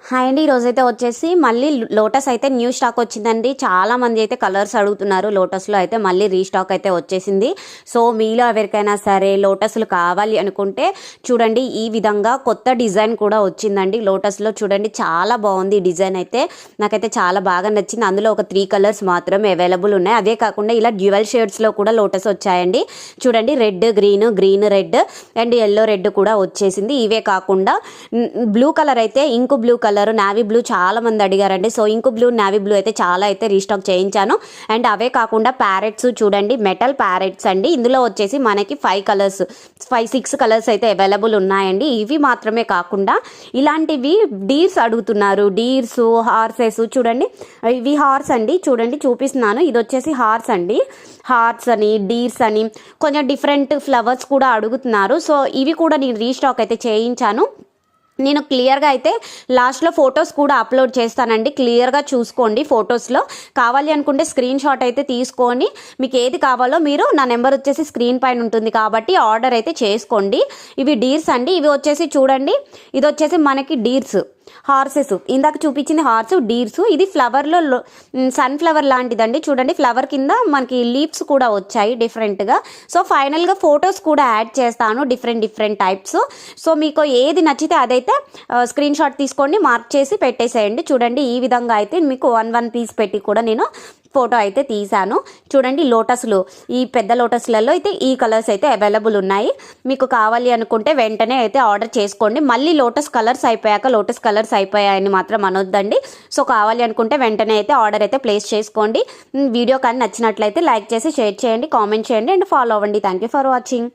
Hi అండి, ఈరోజైతే వచ్చేసి మళ్ళీ లోటస్ అయితే న్యూ స్టాక్ వచ్చిందండి. చాలామంది అయితే కలర్స్ అడుగుతున్నారు. లోటస్లో అయితే మళ్ళీ రీస్టాక్ అయితే వచ్చేసింది. సో మీలో ఎవరికైనా సరే లోటస్లు కావాలి అనుకుంటే చూడండి, ఈ విధంగా కొత్త డిజైన్ కూడా వచ్చిందండి. లోటస్లో చూడండి, చాలా బాగుంది డిజైన్ అయితే. నాకైతే చాలా బాగా నచ్చింది. అందులో ఒక 3 కలర్స్ మాత్రమే అవైలబుల్ ఉన్నాయి. అవే కాకుండా ఇలా డ్యూయల్ షేడ్స్లో కూడా లోటస్ వచ్చాయండి. చూడండి, red green, green red and yellow red కూడా వచ్చేసింది. ఇవే కాకుండా బ్లూ కలర్ అయితే, ink blue colour, navy blue చాలా మంది అడిగారండి. So ink blue, navy blue అయితే చాలా అయితే రీస్టాక్ చేయించాను. అండ్ అవే కాకుండా ప్యారెట్స్ చూడండి, మెటల్ ప్యారెట్స్ అండి. ఇందులో వచ్చేసి మనకి 6 కలర్స్ అయితే అవైలబుల్ ఉన్నాయండి. ఇవి మాత్రమే కాకుండా ఇలాంటివి డీర్స్ అడుగుతున్నారు. డీర్స్, హార్సెస్ చూడండి, ఇవి హార్స్ అండి. చూడండి చూపిస్తున్నాను, ఇది వచ్చేసి హార్స్ అండి. హార్ట్స్ అని, డీర్స్ అని కొంచెం డిఫరెంట్ ఫ్లవర్స్ కూడా అడుగుతున్నారు. సో ఇవి కూడా నేను రీస్టాక్ అయితే చేయించాను. నేను క్లియర్గా అయితే లాస్ట్లో ఫొటోస్ కూడా అప్లోడ్ చేస్తానండి. క్లియర్గా చూసుకోండి. ఫొటోస్లో కావాలి అనుకుంటే స్క్రీన్ షాట్ అయితే తీసుకొని మీకు ఏది కావాలో మీరు, నా నెంబర్ వచ్చేసి స్క్రీన్ పైన ఉంటుంది కాబట్టి ఆర్డర్ అయితే చేసుకోండి. ఇవి డీర్స్ అండి. ఇవి వచ్చేసి చూడండి, ఇది వచ్చేసి మనకి డీర్స్, హార్సెస్. ఇందాక చూపించింది హార్స్, డీర్స్. ఇది ఫ్లవర్లో సన్ఫ్లవర్ లాంటిదండి. చూడండి, ఫ్లవర్ కింద మనకి లీవ్స్ కూడా వచ్చాయి డిఫరెంట్గా. సో ఫైనల్గా ఫొటోస్ కూడా యాడ్ చేస్తాను, డిఫరెంట్ టైప్స్. సో మీకు ఏది నచ్చితే అదైతే స్క్రీన్ షాట్ తీసుకోండి, మార్క్ చేసి పెట్టేసేయండి. చూడండి, ఈ విధంగా అయితే మీకు 1 పీస్ పెట్టి కూడా నేను ఫోటో అయితే తీసాను. చూడండి, లోటస్లు, ఈ పెద్ద లోటస్లలో అయితే ఈ కలర్స్ అయితే అవైలబుల్ ఉన్నాయి. మీకు కావాలి అనుకుంటే వెంటనే అయితే ఆర్డర్ చేసుకోండి. మళ్ళీ లోటస్ కలర్స్ అయిపోయాయని మాత్రం అనొద్దండి. సో కావాలి అనుకుంటే వెంటనే అయితే ఆర్డర్ అయితే ప్లేస్ చేసుకోండి. వీడియో కానీ నచ్చినట్లయితే లైక్ చేసి షేర్ చేయండి, కామెంట్ చేయండి అండ్ ఫాలో అవ్వండి. Thank you for watching.